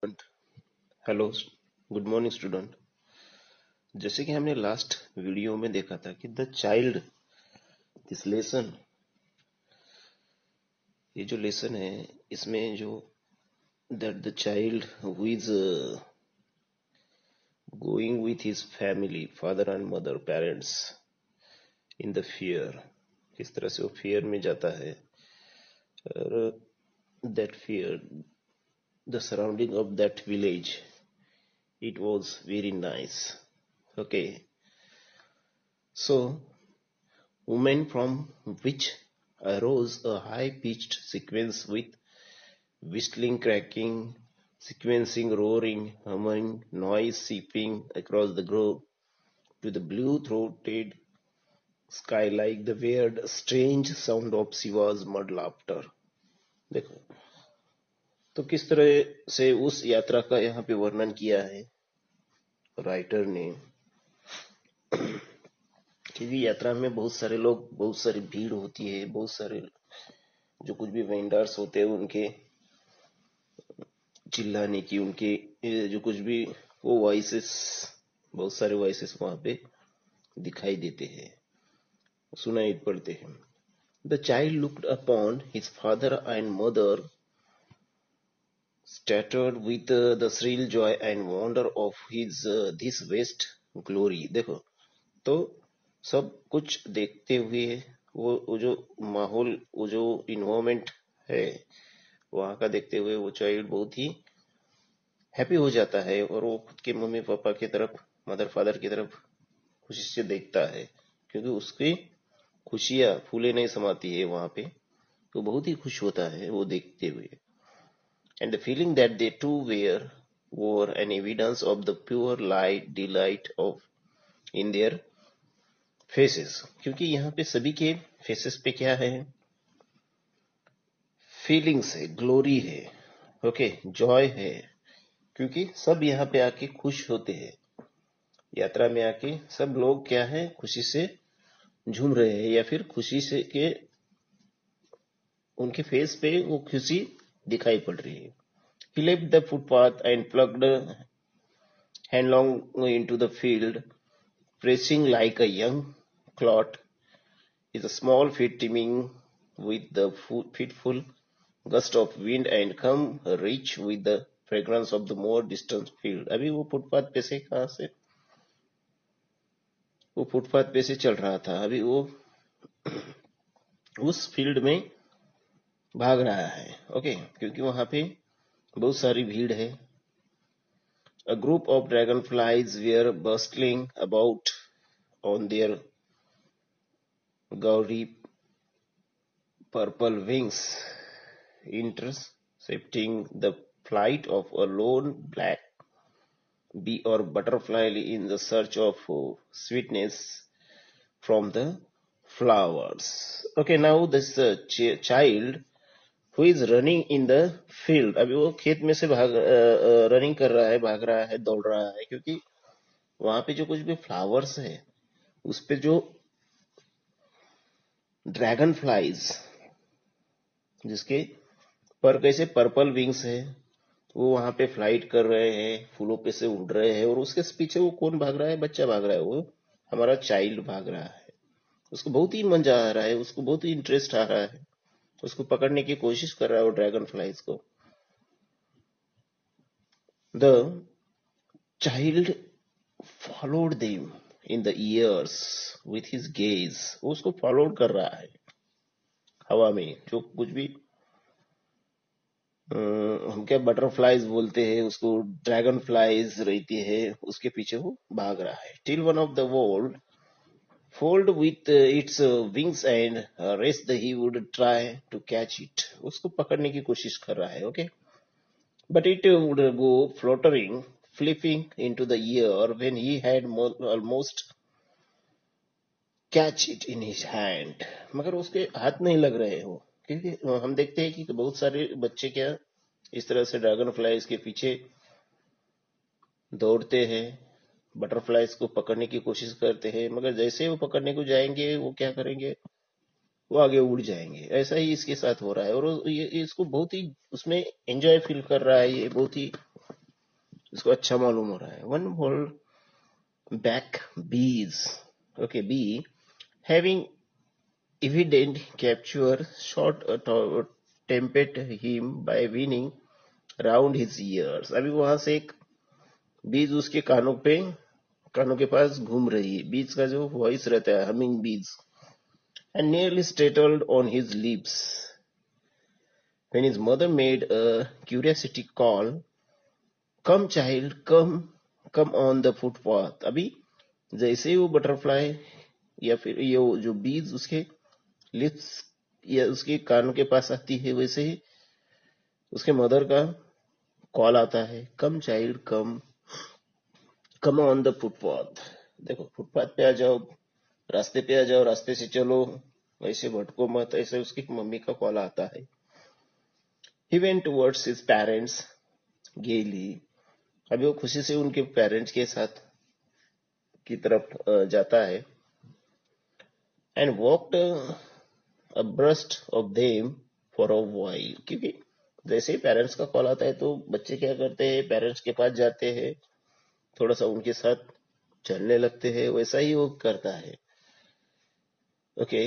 Hello, good morning student. जैसे कि हमने लास्ट वीडियो में देखा था कि द चाइल्ड, दिस लेसन, ये जो लेसन है इसमें जो that the child who is going with his family, father and mother, parents, in the fear, किस तरह से वो फियर में जाता है। और that fear, the surrounding of that village, it was very nice. Okay, so women from which arose a high-pitched sequence with whistling, cracking, sequencing, roaring, humming, noise seeping across the grove to the blue-throated sky like the weird, strange sound of Shiva's mud laughter. देखो, तो किस तरह से उस यात्रा का यहाँ पे वर्णन किया है राइटर ने, क्योंकि यात्रा में बहुत सारे लोग, बहुत सारी भीड़ होती है, बहुत सारे जो कुछ भी वेंडर्स होते हैं उनके चिल्लाने की, उनके जो कुछ भी वो वॉइसेस, बहुत सारे वॉइसेस वहां पे दिखाई देते हैं, सुनाई पड़ते हैं। The child looked upon his father and mother started with the shrill joy and wonder of his this vast glory. देखो, तो सब कुछ देखते हुए वो जो माहौल, वो जो इन्वायरमेंट है वहां का देखते हुए वो चाइल्ड बहुत ही हैप्पी हो जाता है और वो खुद के मम्मी पापा की तरफ, मदर फादर की तरफ खुशी से देखता है, क्योंकि उसकी खुशियां फूले नहीं समाती है वहां पे, तो बहुत ही खुश होता है वो देखते हुए। And the feeling that they too where were an evidence of the pure light delight of in their faces, क्योंकि यहाँ पे सभी के फेसेस पे क्या है, फीलिंग्स है, ग्लोरी है, ओके, जॉय है, क्योंकि सब यहाँ पे आके खुश होते हैं। यात्रा में आके सब लोग क्या है, खुशी से झूम रहे हैं, या फिर खुशी से के उनके फेस पे वो खुशी दिखाई पड़ रही है। He left the footpath and plugged headlong into the field, pressing like a young clot, his small feet teeming with the fitful gust of wind and come rich with the fragrance of the more distant field. अभी वो footpath पे से कहाँ से, वो footpath पे से चल रहा था, अभी वो उस फील्ड में भाग रहा है, ओके, क्योंकि वहां पे बहुत सारी भीड़ है। A group of dragonflies were bustling about on their gaudy purple wings, intercepting the flight of a lone black bee or butterfly in the search of sweetness from the flowers. Okay, now this child who is running in the field, अभी वो खेत में से भाग running कर रहा है, भाग रहा है, दौड़ रहा है, क्योंकि वहां पे जो कुछ भी फ्लावर्स है उस पे जो ड्रैगन फ्लाइज, जिसके पर कैसे पर्पल विंग्स है, वो वहां पे फ्लाइट कर रहे हैं, फूलों पे से उड़ रहे हैं, और उसके पीछे वो कौन भाग रहा है, बच्चा भाग रहा है, वो हमारा चाइल्ड भाग रहा है। उसको बहुत ही मजा आ रहा है, उसको बहुत ही इंटरेस्ट आ रहा है, उसको पकड़ने की कोशिश कर रहा है वो ड्रैगन फ्लाइज को। The child followed them in the years with his gaze, वो उसको फॉलो कर रहा है हवा में, जो कुछ भी हम क्या बटरफ्लाइज बोलते हैं उसको, ड्रैगन फ्लाइज रहती है, उसके पीछे वो भाग रहा है। Till one of the world fold with its wings and rest he would try to catch it, उसको पकड़ने की कोशिश कर रहा है, okay, but it would go fluttering, flipping into the air when he had almost catch it in his hand, मगर उसके हाथ नहीं लग रहे हो, क्योंकि हम देखते हैं कि बहुत सारे बच्चे क्या इस तरह से ड्रैगन फ्लाइज के पीछे दौड़ते हैं, बटरफ्लाइज को पकड़ने की कोशिश करते हैं, मगर जैसे वो पकड़ने को जाएंगे वो क्या करेंगे, वो आगे उड़ जाएंगे। ऐसा ही इसके साथ हो रहा है, और ये इसको बहुत ही उसमें एंजॉय फील कर रहा है, ये बहुत ही उसको अच्छा मालूम हो रहा है. One whole back bees, okay, bee having evident capture shot tempted him by winning round his ears. अभी वहां से एक बीज उसके कानों के पास घूम रही है. बीज का जो वॉइस रहता है, हमिंग बीज, and nearly settled on his lips when his mother made a curiosity call, come child, come on the footpath. अभी जैसे ही वो बटरफ्लाई या फिर ये जो बीज उसके लिप्स या उसके कानों के पास आती है, वैसे ही उसके मदर का कॉल आता है, come child come on the footpath. देखो, फुटपाथ पे आ जाओ, रास्ते पे आ जाओ, रास्ते से चलो, वैसे भटको मत, ऐसे उसकी मम्मी का कॉल आता है. He went towards his parents gaily. अभी वो खुशी से उनके पेरेंट्स के साथ की तरफ जाता है. And walked abreast of them for a while. क्योंकि जैसे ही पेरेंट्स का कॉल आता है तो बच्चे क्या करते हैं, पेरेंट्स के पास जाते हैं, थोड़ा सा उनके साथ चलने लगते हैं. वैसा ही वो करता है. Okay.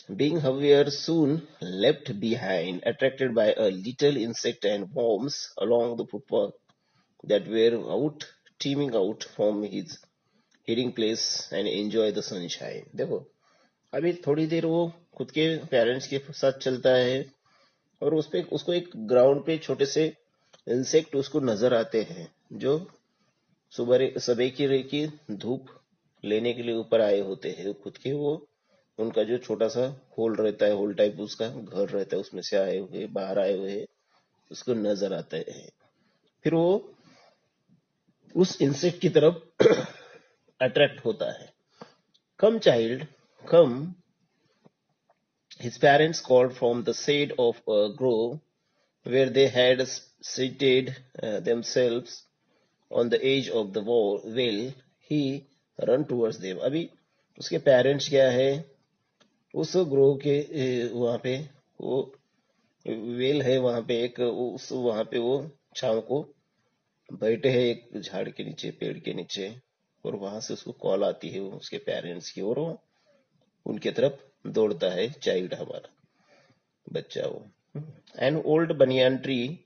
Being however soon left behind, attracted by a little insect and worms along the footpath that were out teeming out from his hiding place and enjoy the sunshine. देखो, अभी थोड़ी देर वो खुद के पेरेंट्स के साथ चलता है और उसको एक ग्राउंड पे छोटे से इंसेक्ट उसको नजर आते हैं जो सुबह की धूप लेने के लिए ऊपर आए होते हैं. खुद के वो उनका जो छोटा सा होल रहता है, होल टाइप उसका घर रहता है, उसमें से बाहर आए हुए उसको नजर आते हैं. फिर वो उस इंसेक्ट की तरफ अट्रैक्ट होता है. Come child come, his parents called from the shade of a grove where they had seated themselves on the edge of the well. He run towards them. अभी उसके पेरेंट्स क्या है, उस ग्रोव के वहां पे वो वेल है, वहां पे वहां पे वो छांव को बैठे हैं एक झाड़ के नीचे, पेड़ के नीचे, और वहां से उसको कॉल आती है उसके पेरेंट्स की, और वो उनके तरफ दौड़ता है चाइल्ड, हमारा बच्चा वो. An old banyan tree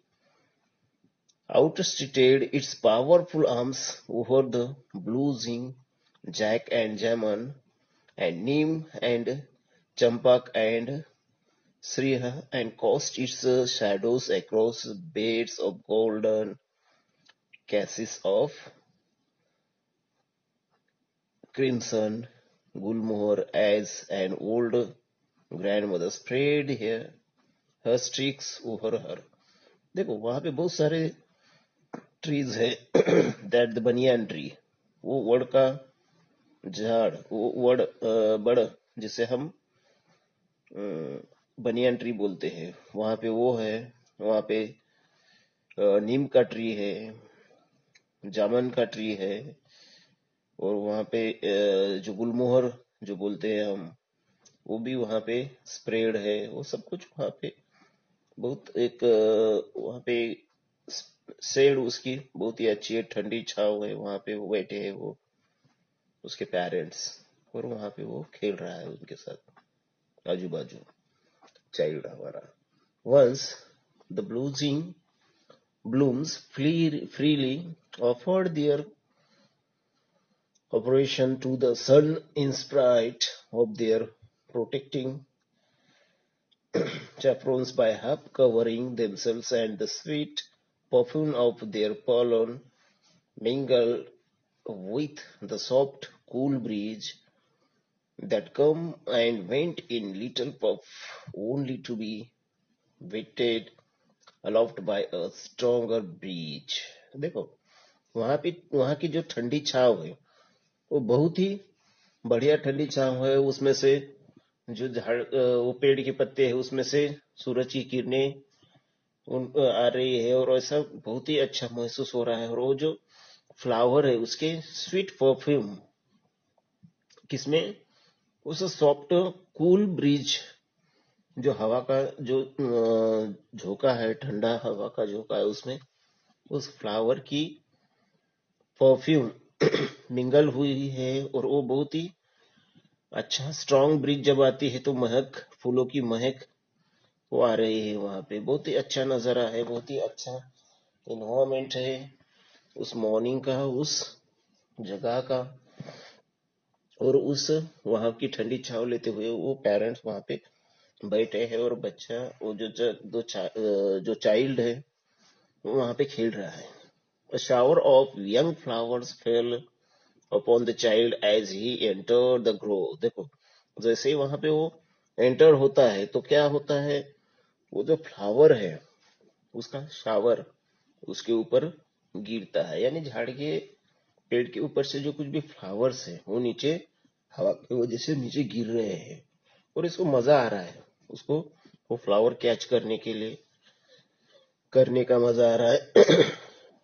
outstretched its powerful arms over the blooming jack and jamun and neem and champak and sriha and cast its shadows across beds of golden cassis of crimson gulmohar as an old grandmother spread her streaks over her. देखो, वहां पे बहुत सारे trees है. That the banyan tree, वो वड़ का झाड़, वो बड़ जिसे हम बनियान ट्री बोलते हैं, वहां पे वो है. वहां पे नीम का ट्री है, जामुन का ट्री है, और वहां पे जो गुलमोहर जो बोलते हैं हम, वो भी वहां पे स्प्रेड है. वो सब कुछ वहां पे बहुत एक वहां पे शेड उसकी बहुत ही अच्छी है, ठंडी छाव है, वहां पे वो बैठे हैं वो उसके पेरेंट्स, और वहां पे वो खेल रहा है उनके साथ आजू बाजू चाइल्ड हमारा. Once the blooming blooms freely offered their operation to the sun in spite of their protecting chaperons by half covering themselves, and the sweet perfume of their pollen mingled with the soft, cool breeze that come and went in little puff, only to be wetted aloft by a stronger breeze. देखो, वहां की जो ठंडी छाव है वो बहुत ही बढ़िया ठंडी छाव है. उसमें से जो झाड़, वो पेड़ के पत्ते है, उसमें से सूरज की किरणें आ रही है, और ऐसा बहुत ही अच्छा महसूस हो रहा है. और वो जो फ्लावर है उसके स्वीट परफ्यूम किसमें, उस सॉफ्ट कूल ब्रीज जो हवा का जो झोंका है, ठंडा हवा का झोंका है, उसमें उस फ्लावर की परफ्यूम मिंगल हुई है, और वो बहुत ही अच्छा स्ट्रॉन्ग ब्रीज जब आती है तो महक, फूलों की महक वो आ रही है वहां पे। बहुत ही अच्छा नजारा है, बहुत ही अच्छा इन्वायरमेंट है उस मॉर्निंग का, उस जगह का। और उस वहां की ठंडी छाव लेते हुए वो पेरेंट्स वहां पे बैठे हैं, और बच्चा वो जो चाइल्ड है वो वहां पे खेल रहा है। A shower of young flowers fell upon the child as he entered the grove. देखो, जैसे ही वहां पे वो एंटर होता है तो क्या होता है, वो जो फ्लावर है उसका शावर उसके ऊपर गिरता है, यानी झाड़ के पेड़ के ऊपर से जो कुछ भी फ्लावर्स है वो नीचे हवा की वजह से नीचे गिर रहे हैं, और इसको मजा आ रहा है उसको वो फ्लावर कैच करने के लिए, करने का मजा आ रहा है।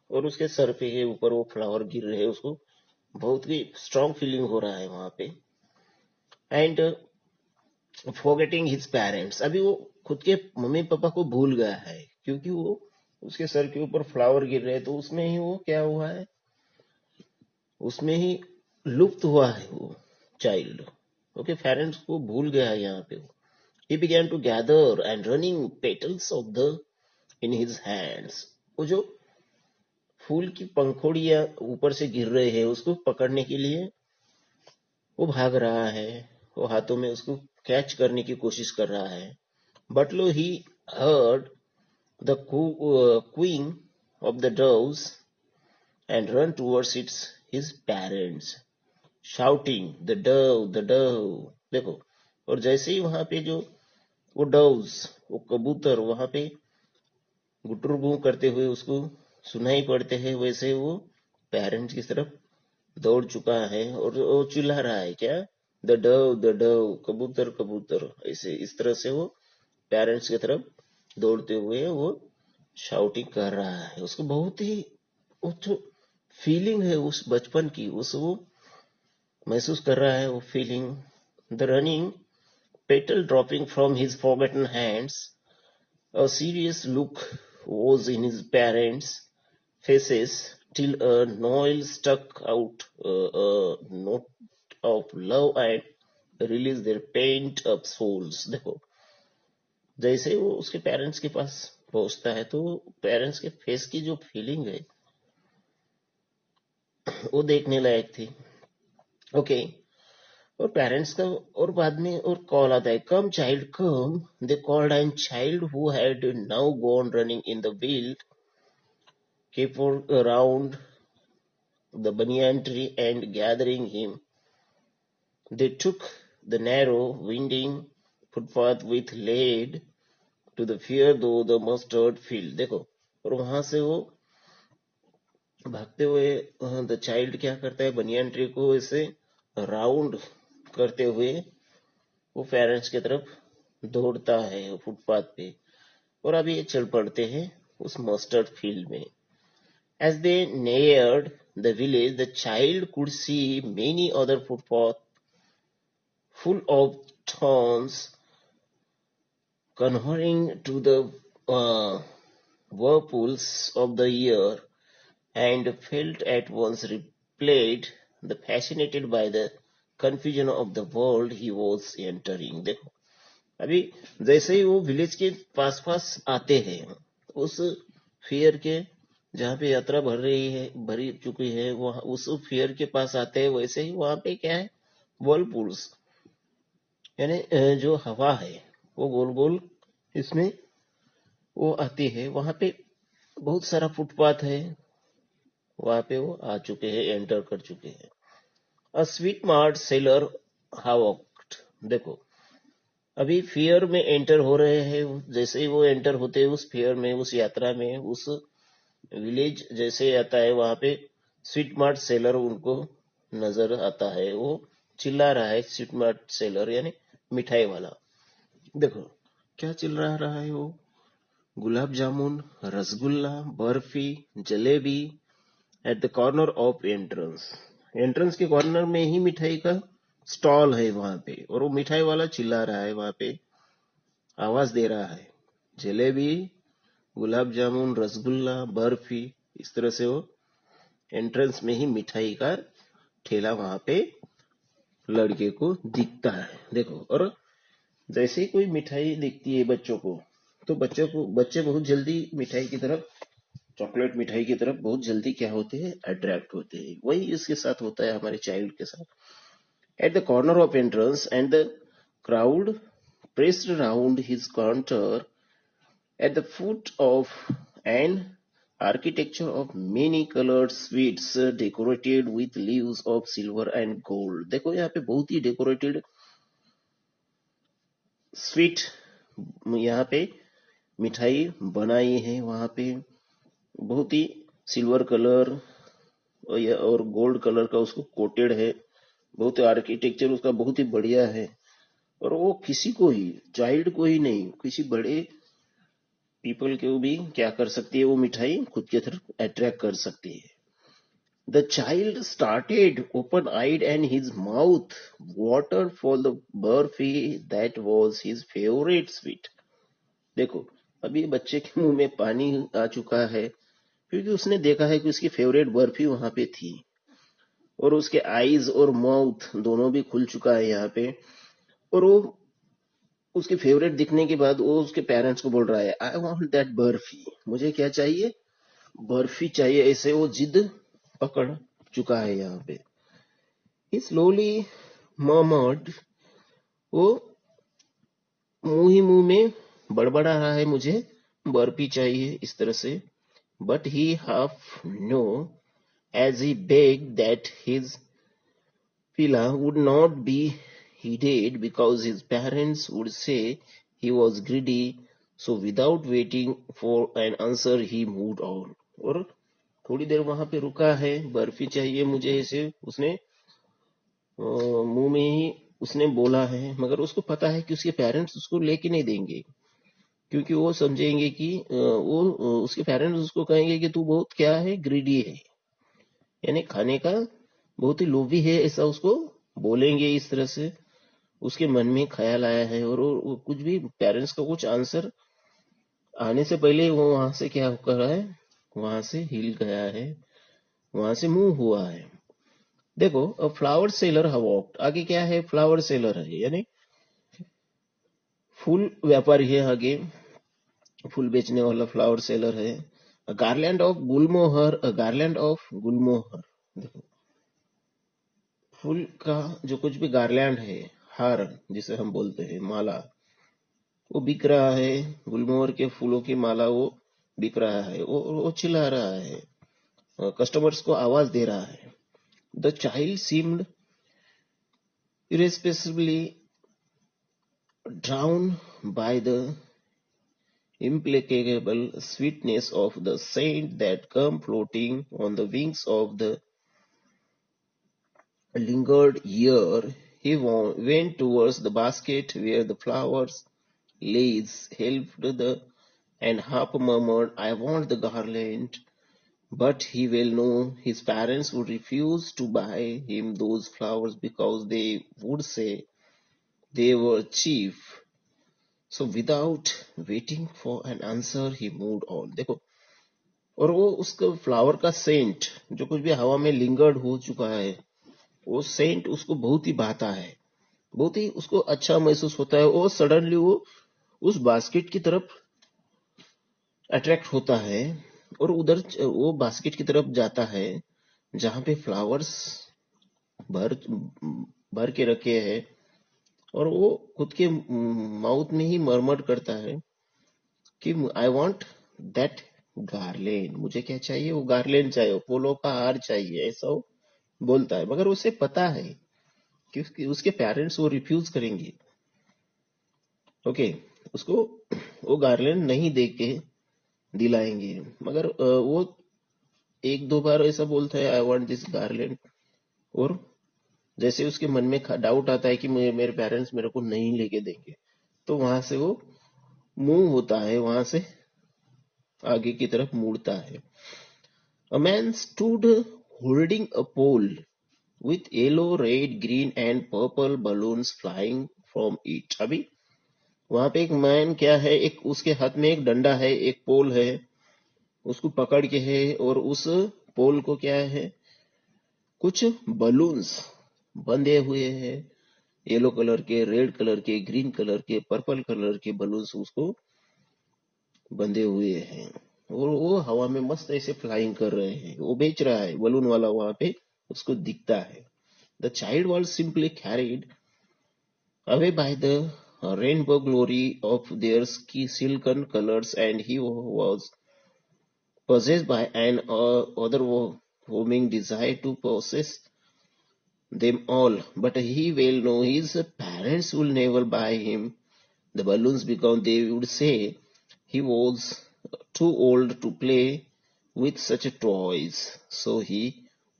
और उसके सर पे के ऊपर वो फ्लावर गिर रहे हैं, उसको बहुत ही स्ट्रांग फीलिंग हो रहा है वहां पे। एंड फॉरगेटिंग हिज पेरेंट्स, अभी वो खुद के मम्मी पापा को भूल गया है, क्योंकि वो उसके सर के ऊपर फ्लावर गिर रहे हैं, तो उसमें ही वो क्या हुआ है, उसमें ही लुप्त हुआ है वो चाइल्ड। ओके, पेरेंट्स को भूल गया है यहाँ पे वो। He began to gather and running petals of the in his hands, वो जो फूल की पंखुड़ियां ऊपर से गिर रहे हैं उसको पकड़ने के लिए वो भाग रहा है, वो हाथों में उसको कैच करने की कोशिश कर रहा है। But lo he heard the cooing of the doves and run towards its his parents shouting the dove। देखो, और जैसे ही वहां पे जो वो डव्स, वो कबूतर वहां पे गुटर गू करते हुए उसको सुनाई पड़ते हैं, वैसे वो पेरेंट्स की तरफ दौड़ चुका है, और वो चिल्ला रहा है क्या, द डव, कबूतर कबूतर, ऐसे इस तरह से वो पेरेंट्स की तरफ दौड़ते हुए वो शाउटिंग कर रहा है। उसको बहुत ही वो जो फीलिंग है उस बचपन की, उस वो महसूस कर रहा है वो feeling. The running petal dropping from his forgotten hands, a serious look was in his parents' faces till a noil stuck out a note of love and released their pent up souls। देखो, जैसे ही वो उसके parents के पास पहुंचता है तो parents के face की जो फीलिंग है वो देखने लायक थी। ओके, और पेरेंट्स का, और बाद में और कॉल आता है, come child come, they called, and child who had now gone running in the field came around the banyan tree and gathering him, they took the narrow winding footpath with laid to the fear though the mustard field। देखो, और वहां से वो भागते हुए the child क्या करता है, बनियान ट्री को ऐसे राउंड करते हुए वो पेरेंट्स की तरफ दौड़ता है फुटपाथ पे, और अभी ये चल पड़ते हैं उस मस्टर्ड फील्ड में। As they neared the village, the child could see many other footpaths full of thorns converging to the uh, whirlpools of the year, and felt at once repelled, the fascinated by the confusion of the world he was entering। देखो, अभी जैसे ही वो village के पास पास आते हैं, उस fear के जहाँ पे यात्रा भरी चुकी है, वहां उस फियर के पास आते हैं, वैसे ही वहां पे क्या है, वर्लपूल्स, यानी जो हवा है वो गोल गोल इसमें वो आती है। वहां पे बहुत सारा फुटपाथ है, वहां पे वो आ चुके हैं, एंटर कर चुके हैं। अ स्वीट मार्ट सेलर हावक्ड, देखो, अभी फियर में एंटर हो रहे हैं। जैसे ही वो एंटर होते हैं उस फियर में, उस यात्रा में, उस विलेज जैसे आता है, वहां पे स्वीट मार्ट सेलर उनको नजर आता है। वो चिल्ला रहा है, स्वीट मार्ट सेलर यानी मिठाई वाला। देखो, क्या चिल्ला रहा है वो, gulab jamun, rasgulla, barfi, jalebi at the corner of entrance, entrance के कॉर्नर में ही मिठाई का स्टॉल है वहां पे, और वो मिठाई वाला चिल्ला रहा है वहां पे आवाज दे रहा है। जलेबी, गुलाब जामुन, रसगुल्ला, बर्फी, इस तरह से वो एंट्रेंस में ही मिठाई का ठेला वहां पे लड़के को दिखता है। देखो, और जैसे ही कोई मिठाई दिखती है बच्चों को, तो बच्चे बहुत जल्दी मिठाई की तरफ, चॉकलेट मिठाई की तरफ बहुत जल्दी क्या होते हैं, अट्रैक्ट होते हैं। वही इसके साथ होता है, हमारे चाइल्ड के साथ। Eight the corner of entrance and the crowd pressed round his counter at the foot of an architecture of many colored sweets decorated with leaves of silver and gold। देखो यहाँ पे बहुत ही डेकोरेटेड स्वीट यहाँ पे मिठाई बनाई है। वहां पे बहुत ही सिल्वर कलर और गोल्ड कलर का उसको कोटेड है। बहुत आर्किटेक्चर उसका बहुत ही बढ़िया है। और वो किसी को ही, चाइल्ड को ही नहीं, किसी बड़े पीपल को भी क्या कर सकती है, वो मिठाई खुद की तरफ अट्रैक्ट कर सकती है। The child started open eyed and his mouth water for the barfi that was his favourite sweet. देखो, अभी बच्चे के मुंह में पानी आ चुका है, क्योंकि उसने देखा है कि उसकी फेवरेट बर्फी वहां पे थी। और उसके आईज और माउथ दोनों भी खुल चुका है यहाँ पे। और वो उसके फेवरेट दिखने के बाद वो उसके पेरेंट्स को बोल रहा है, आई वॉन्ट दैट बर्फी, मुझे क्या चाहिए, बर्फी चाहिए। ऐसे वो जिद पकड़ चुका है यहाँ पे। ही स्लोली मर्मर्ड, वो मुंह ही मुंह में बड़बड़ा रहा है, मुझे बर्फी चाहिए, इस तरह से। But he half know as he beg that his Pila would not be heeded because his parents would say he was greedy, so without waiting for an answer he moved on। और थोड़ी देर वहां पे रुका है, बर्फी चाहिए मुझे, ऐसे उसने मुंह में ही उसने बोला है। मगर उसको पता है कि उसके पेरेंट्स उसको लेके नहीं देंगे, क्योंकि वो समझेंगे कि उसके पेरेंट्स उसको कहेंगे कि तू बहुत क्या है, ग्रीडी है, यानी खाने का बहुत ही लोभी है, ऐसा उसको बोलेंगे। इस तरह से उसके मन में ख्याल आया है। और वो कुछ भी पेरेंट्स का कुछ आंसर आने से पहले वो वहां से क्या कर रहा है, वहां से हिल गया है, वहां से मूव हुआ है। देखो, अ फ्लावर सेलर वॉक्ड, आगे क्या है, फ्लावर सेलर है, यानी फूल व्यापारी है। आगे फूल बेचने वाला फ्लावर सेलर है। Garland of gulmohar, garland of gulmohar. देखो, फूल का जो कुछ भी गार्लैंड है, हार जिसे हम बोलते हैं, माला, वो बिक रहा है। गुलमोहर के फूलों की माला वो बिक रहा है। वो चिल्ला रहा है, कस्टमर्स को आवाज दे रहा है। The child seemed irresponsibly drawn by the implacable sweetness of the saint that come floating on the wings of the lingered year. He went towards the basket where the flowers lays helped the and half murmured, I want the garland. But he well knew his parents would refuse to buy him those flowers because they would say they were cheap. So without waiting for an answer, he moved on। देखो, और वो उसका flower का Saint जो कुछ भी हवा में लिंगर्ड हो चुका है, वो सेंट उसको बहुत ही भाता है, बहुत ही उसको अच्छा महसूस होता है। वो सडनली वो उस बास्केट की तरफ अट्रैक्ट होता है, और उधर वो बास्केट की तरफ जाता है जहां पे फ्लावर्स भर भर के रखे हैं। और वो खुद के माउथ में ही मरमर करता है कि आई वॉन्ट दैट गार्लेंड, मुझे क्या चाहिए, वो गार्लेंड चाहिए, फूलों का हार चाहिए, ऐसा वो बोलता है। मगर उसे पता है कि उसके पेरेंट्स वो रिफ्यूज करेंगे। ओके, उसको वो गार्लेंड नहीं दे के दिलाएंगे। मगर वो एक दो बार ऐसा बोलता है, आई वांट दिस गार्लैंड। और जैसे उसके मन में डाउट आता है कि मेरे पेरेंट्स मेरे को नहीं लेके देंगे, तो वहां से वो मूव होता है, वहां से आगे की तरफ मुड़ता है। A man stood holding a pole with yellow, red, green and purple balloons flying from it। अभी वहां पे एक मैन क्या है, एक उसके हाथ में एक डंडा है, एक पोल है, उसको पकड़ के है, और उस पोल को क्या है, कुछ बलून्स बंधे हुए हैं, येलो कलर के, रेड कलर के, ग्रीन कलर के, पर्पल कलर के बलून्स उसको बंधे हुए हैं, और वो हवा में मस्त ऐसे फ्लाइंग कर रहे हैं। वो बेच रहा है बलून वाला, वहां पे उसको दिखता है। The child was simply carried away by the rainbow glory of their silken colors, and he was possessed by an overwhelming desire to possess them all. But he well knew his parents would never buy him the balloons because they would say he was too old to play with such toys. So he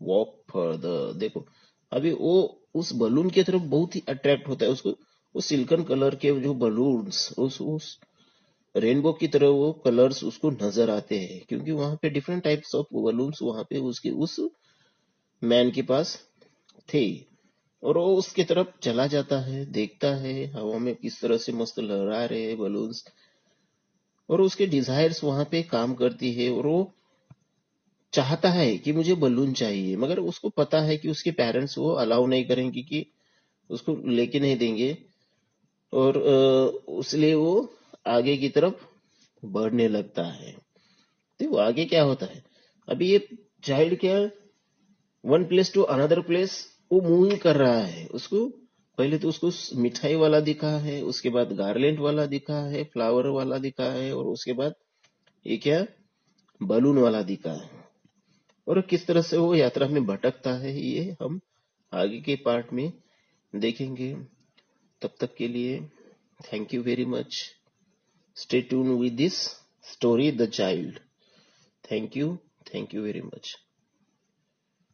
walked further. देखो अभी वो उस balloon की तरफ बहुत ही attract होता है उसको, वो सिल्कन कलर के जो बलून्स उस रेनबो की तरह वो कलर्स उसको नजर आते हैं, क्योंकि वहां पे डिफरेंट टाइप्स ऑफ बलून्स वहां पे उसके उस मैन के पास थे। और वो उसकी तरफ चला जाता है, देखता है हवा में किस तरह से मस्त लहरा रहे हैं बलून्स, और उसके डिजायर्स वहां पे काम करती है, और वो चाहता है कि मुझे बलून चाहिए, मगर उसको पता है कि उसके पेरेंट्स वो अलाउ नहीं करेंगे, कि उसको लेके नहीं देंगे, और इसलिए वो आगे की तरफ बढ़ने लगता है। तो वो आगे क्या होता है, अभी ये चाइल्ड क्या, one place to another place वो मूविंग कर रहा है। उसको पहले तो उसको मिठाई वाला दिखा है, उसके बाद गार्लेंड वाला दिखा है, फ्लावर वाला दिखा है, और उसके बाद ये क्या, बलून वाला दिखा है। और किस तरह से वो यात्रा में भटकता है, ये हम आगे के पार्ट में देखेंगे। तब तक के लिए thank you very much. Stay tune with this story the child. Thank you very much.